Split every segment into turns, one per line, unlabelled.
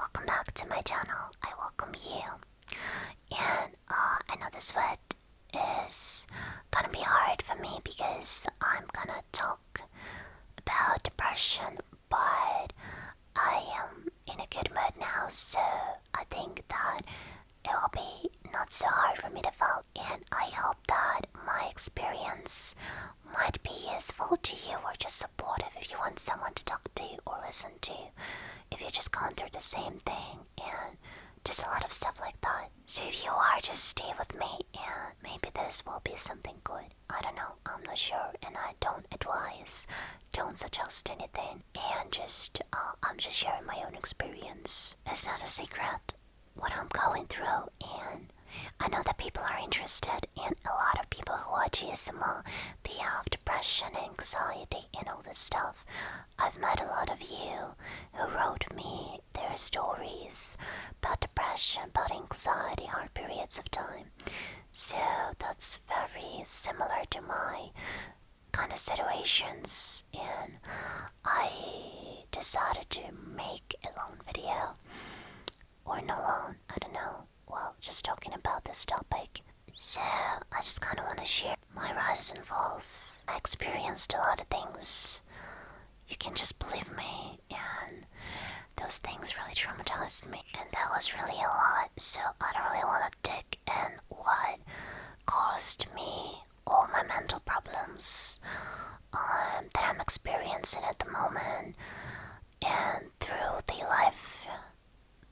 welcome back to my channel. I welcome you. And I know this word is gonna be hard for me because I'm gonna talk about depression, but I am in a good mood now, so I think that it will be not so hard for me to follow. And I hope that my experience might be useful to you or just supportive if you want someone to talk to or listen to, if you're just going through the same thing and just a lot of stuff like that. So if you are, just stay with me and maybe this will be something good. I don't know, I'm not sure, and I don't advise, don't suggest anything, and just I'm just sharing my own experience. It's not a secret what I'm going through, and I know that people are interested, and a lot of people who watch ASMR, they have depression, anxiety, and all this stuff. I've met a lot of you who wrote me their stories about depression, about anxiety, hard periods of time. So that's very similar to my kind of situations, and I decided to make a long video. Or no long, I don't know. Well, just talking about this topic. So, I just kind of want to share my rises and falls. I experienced a lot of things. You can just believe me, and those things really traumatized me. And that was really a lot, so I don't really want to dig in what caused me all my mental problems that I'm experiencing at the moment. And through the life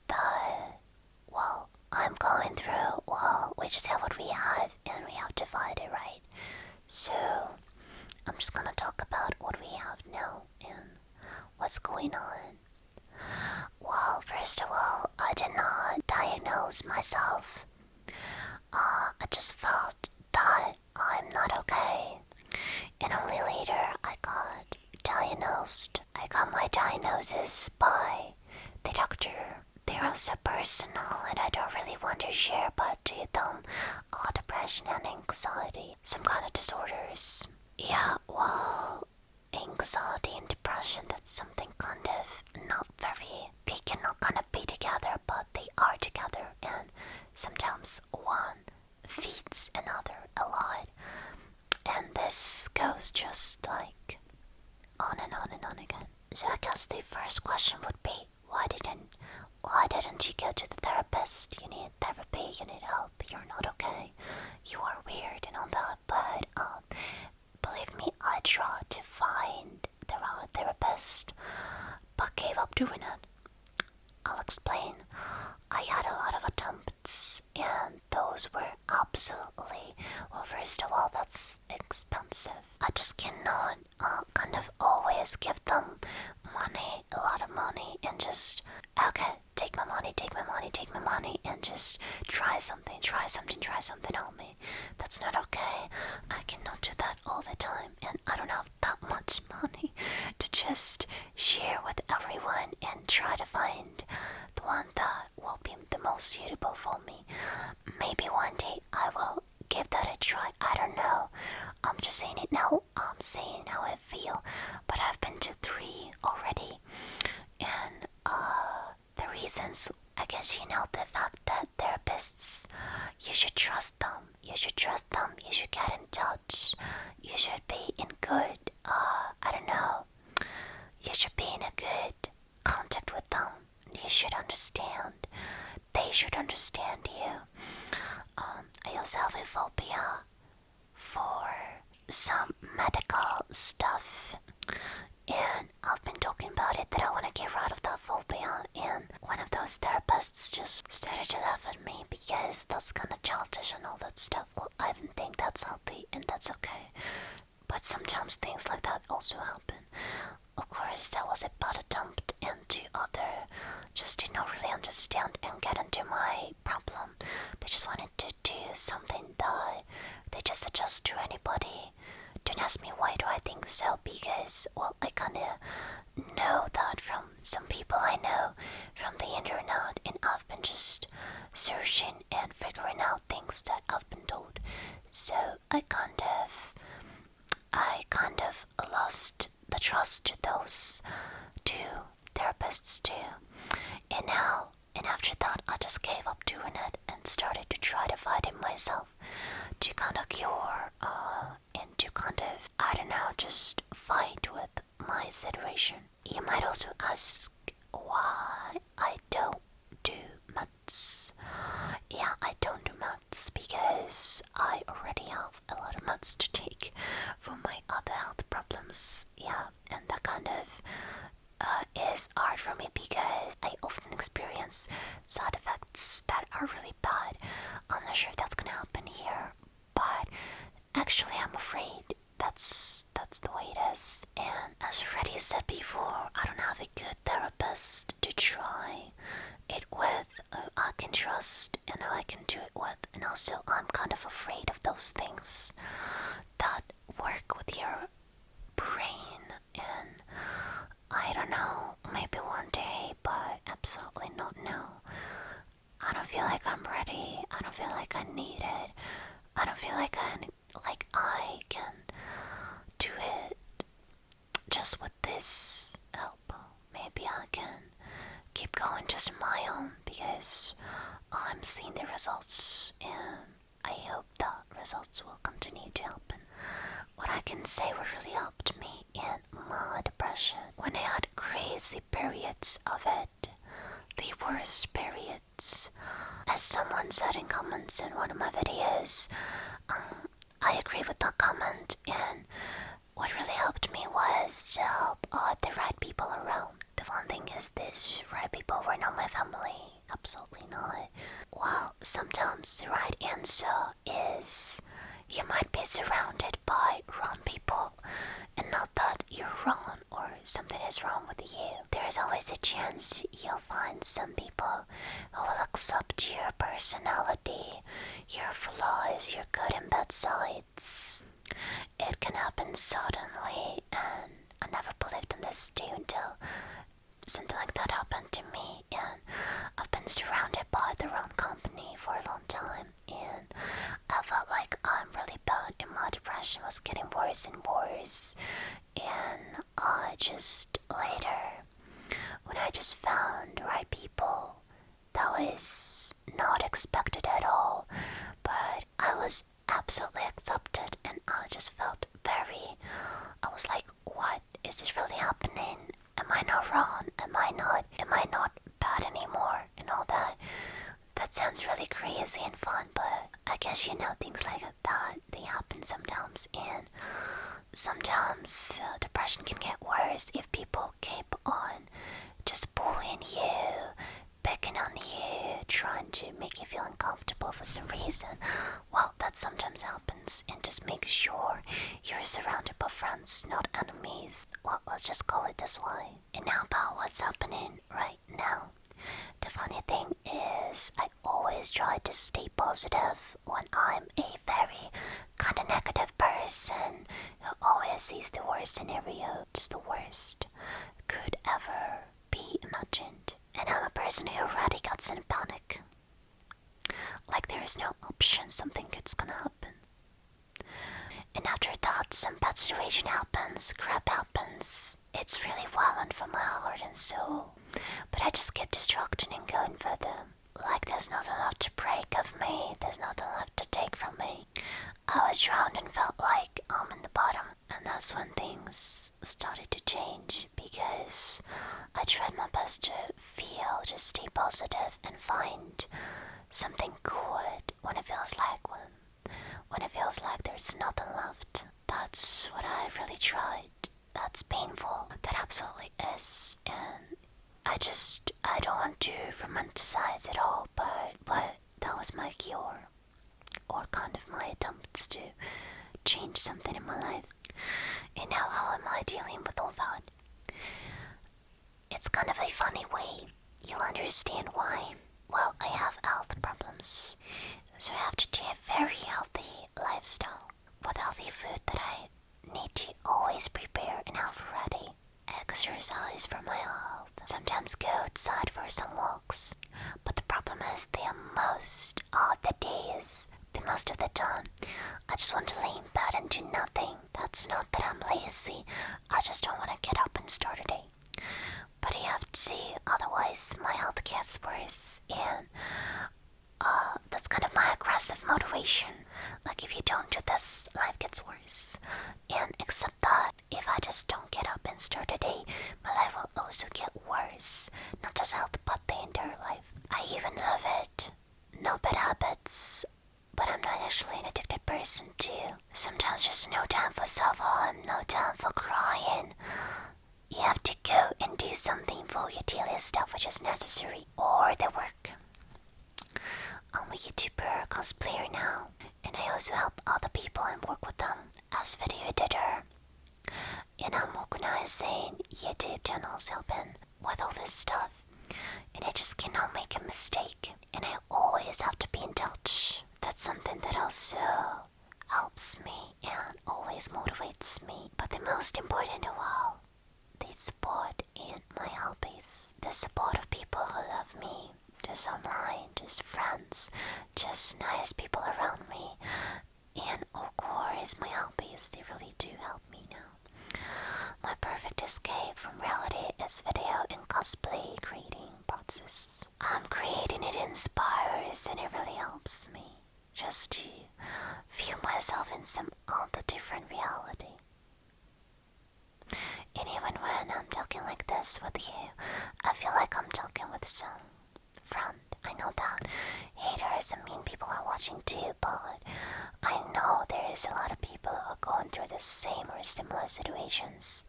that, well, I'm going through, well, we just have what we have and we have to fight it, right? So I'm just gonna talk about what we have now and what's going on. Well, first of all, I did not diagnose myself. I just felt that I'm not okay, and only later I got diagnosed. I got my diagnosis by the doctor. They're also personal, and I don't really want to share, but to them, depression and anxiety, some kind of disorders. Yeah, well, anxiety and depression, that's something kind of not very, they cannot kind of be together, but they are together, and sometimes one feeds another a lot. And this goes just like on and on and on again. So I guess the first question would be, why didn't you go to the therapist? You need therapy, you need help, you're not okay, you are weird and all that. But believe me, I tried to find the right therapist, but gave up doing it. I'll explain. I had a lot of attempts, and those were absolutely, well, first of all, that's expensive. I just cannot kind of always give them money, a lot of money, and just, okay, take my money, and just try something on me. That's not okay. I cannot do that all the time, and I don't have that much money to just share with everyone and try to find the one that will be the most suitable for me. Maybe one day I will give that a try. I don't know. I'm just saying it now. I'm saying how I feel, but I've been to 3 already, and the reasons, I guess, you know, the fact that therapists, you should trust them. You should get in touch. You should be in good, I don't know. You should be in a good contact with them. You should understand. They should understand you. I also have a phobia for some medical stuff, and I've been talking about it that I want to get rid of that phobia, and one of those therapists just started to laugh at me because that's kind of childish and all that stuff. Well, I didn't think that's healthy, and that's okay, but sometimes things like that also happen. Of course, that was a bad attempt, and the other just did not really understand and get into my problem. They just wanted to do something that they just suggest to anybody. Don't ask me why do I think so, because, well, I kinda know that from some people I know from the internet, and I've been just searching and figuring out things that I've been told. So I kind of lost the trust to those therapists too. And after that, I just gave up doing it and started to try to fight it myself to kind of cure and to kind of, I don't know, just fight with my situation. You might also ask why I don't do meds. Yeah, I don't do meds because I already have a lot of meds to take for my other health problems. Yeah, and that kind of is hard for me because I often experience side effects that are really bad. I'm not sure if that's gonna happen here, but actually I'm afraid that's the way it is. And as already said before, I don't have a good therapist to try it with, I can trust and who I can do it with. And also I'm kind of afraid of those things that work with your brain, and I don't know, maybe one day, but absolutely not now. I don't feel like I'm ready. I don't feel like I need it. I don't feel like I can do it just with this help. Maybe I can keep going just on my own because I'm seeing the results and I hope that results will continue to happen. What I can say what really helped me in my depression when I had crazy periods of it, the worst periods. As someone said in comments in one of my videos, I agree with that comment, and what really helped me was to help the right people around. The one thing is this, right people were not my family, absolutely not. Well, sometimes the right answer is you might be surrounded by wrong people, and not that you're wrong or something is wrong with you. There is always a chance you'll find some people who will accept your personality, your flaws, your good and bad sides. It can happen suddenly, and I never believed in this too until something like that happened to me, and I've been surrounded by the wrong company for a long time, and I felt like I'm really bad and my depression was getting worse and worse. And I just later, when I just found the right people, that was not expected at all, but I was absolutely accepted, and I just felt I was like, what is this really happening? Am I not wrong? Am I not bad anymore? And all that. That sounds really crazy and fun, but I guess things like that, they happen sometimes, and sometimes depression can get worse if people keep on just bullying you, picking on you, trying to make you feel uncomfortable for some reason. Well, that sometimes happens, and just make sure you're surrounded by friends, not enemies. Well, let's just call it this way. And now about what's happening right now. The funny thing is, I always try to stay positive when I'm a very kind of negative person who always sees the worst scenario, just the worst could ever be imagined. And I'm a person who already gets in a panic. Like there's no option, something good's gonna happen. And after that, some bad situation happens, crap happens. It's really violent for my heart and soul. But I just keep distracting and going further. Like there's nothing left to break of me, there's nothing left to take from me. I was drowned and felt like I'm in the bottom. And that's when things started to change, because I tried my best to just stay positive and find something good when it feels like there's nothing left. That's what I really tried. That's painful. That absolutely is. And I don't want to romanticize it all, but that was my cure, or kind of my attempts to change something in my life. And now how am I dealing with all that? It's kind of a funny way. You'll understand why. Well, I have health problems, so I have to do a very healthy lifestyle with healthy food that I need to always prepare and have ready. Exercise for my health. Sometimes go outside for some walks. But the problem is most of the time, I just want to lay in bed and do nothing. That's not that I'm lazy. I just don't want to get up and start a day. But I have to, otherwise my health gets worse, and that's kind of my aggressive motivation. Like, if you don't do this, life gets worse. And except that, if I just don't get up and start a day, my life will also get worse. Not just health, but the entire life. I even love it. No bad habits, but I'm not actually an addicted person too. Sometimes just no time for self-harm, no time for crying. You have to go and do something for your daily stuff which is necessary, or the work. I'm a YouTuber, cosplayer now, and I also help other people and work with them as video editor. And I'm organizing YouTube channels, helping with all this stuff. And I just cannot make a mistake, and I always have to be in touch. That's something that also helps me and always motivates me. But the most important of all, the support in my hobbies. The support of people who love me, just online, just friends, just nice people around me. And of course, my hobbies, they really do help me now. My perfect escape from reality is video and cosplay creating process. Creating it inspires and it really helps me just to feel myself in some other different reality. And even when I'm talking like this with you, I feel like I'm talking with some friend. I know that haters and mean people are watching too, but I know there is a lot of people who are going through the same or similar situations,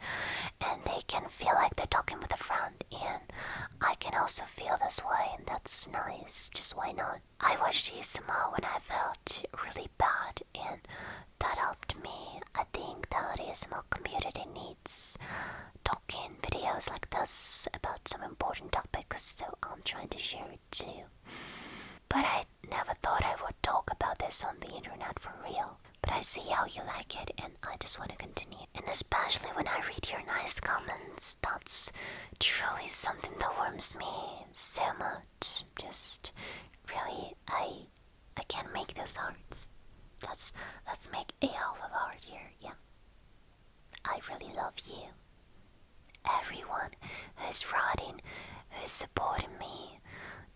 and they can feel like they're talking with a friend, and I can also feel this way, and that's nice. Just why not? I watched ASMR when I felt really bad, and that helped me. I think that the ASMR community needs talking videos like this about some important topics, so I'm trying to share it too. But I never thought I would talk about this on the internet for real. But I see how you like it, and I just want to continue. And especially when I read your nice comments, that's truly something that warms me so much. Just really, I can't make those hearts. Let's make a hell of a heart here, yeah. I really love you. Everyone who is writing, who is supporting me,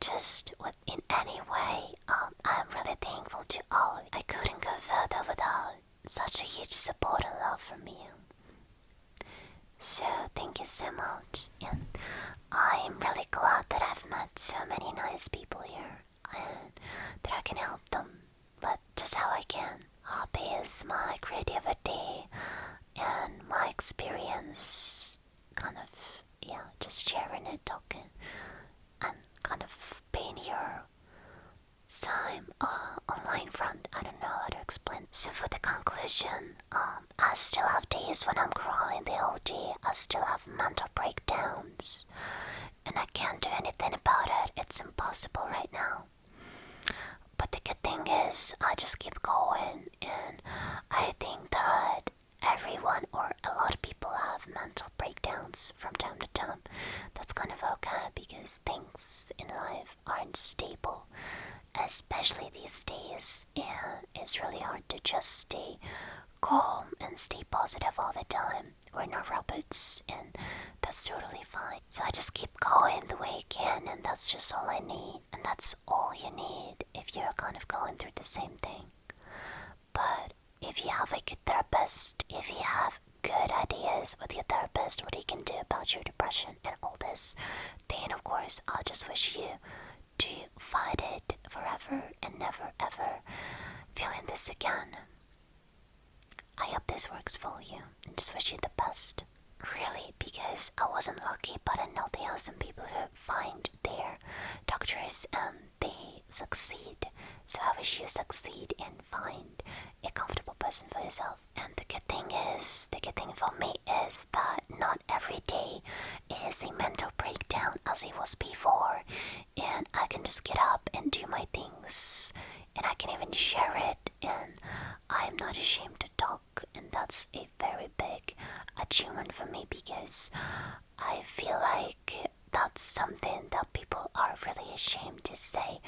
just in any way, I'm really thankful to all of you. I couldn't go further without such a huge support and love from you. So thank you so much, and I'm really glad that I've met so many nice people here, and that I can help them, but just how I can. Hobby is my creativity and my experience, kind of, yeah, just sharing it, talking, and kind of being your same online friend. I don't know how to explain. So for the conclusion, I still have days when I'm crying the whole day. I still have mental breakdowns, and I can't do anything about it. It's impossible right now. But the good thing is, I just keep going, and I think that everyone or a lot of people have mental breakdowns from time to time. That's kind of okay, because things in life aren't stable, especially these days, and it's really hard to just stay calm and stay positive all the time. We're not robots, and that's totally fine. So I just keep going the way I can, and that's just all I need. And that's all you need if you're kind of going through the same thing. But if you have a good therapist, if you have good ideas with your therapist, what you can do about your depression and all this, then of course I'll just wish you to fight it forever and never ever feeling this again. I hope this works for you, and just wish you the best. Really, because I wasn't lucky, but I know there are some people who find their doctors and they succeed. So I wish you succeed and find a comfortable person for yourself. And the good thing for me is that not every day is a mental breakdown as it was before. And I can just get up and do my things, and I can even share it, and I am not ashamed to talk, and that's a very big achievement for me, because I feel like that's something that people are really ashamed to say.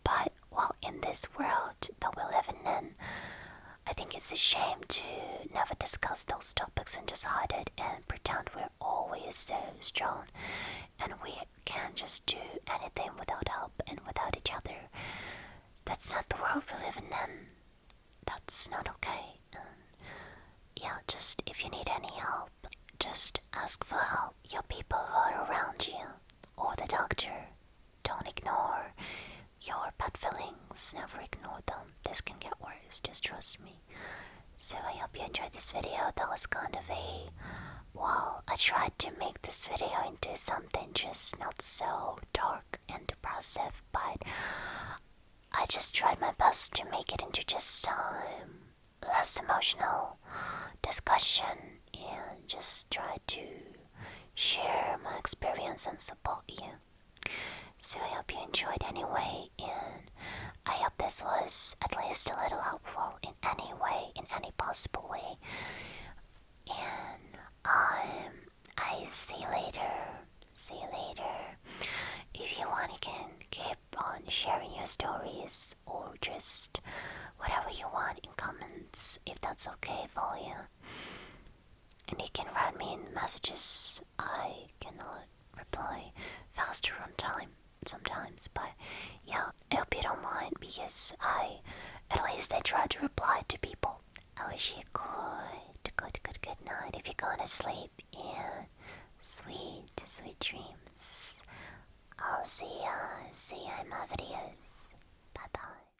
But well, in this world that we're living in, I think it's a shame to never discuss those topics and just hide it and pretend we're always so strong and we can't just do anything without help and without each other. That's not the world we live in. That's not okay. Yeah, just if you need any help, just ask for help. Your people who are around you, or the doctor. Don't ignore your bad feelings. Never ignore them. This can get worse. Just trust me. So I hope you enjoyed this video. That was kind of a... Well, I tried to make this video into something just not so dark and depressive, but I just tried my best to make it into just some less emotional discussion and just try to share my experience and support you. So I hope you enjoyed anyway, and I hope this was at least a little helpful in any way, in any possible way. And I see you later. See you later. If you want, you can keep on sharing your stories or just whatever you want in comments, if that's okay for you. And you can write me in messages. I cannot reply faster on time sometimes, but yeah, I hope you don't mind because at least I try to reply to people. I wish you good night if you're gonna sleep, and sweet dreams. I'll see ya in my videos. Bye bye.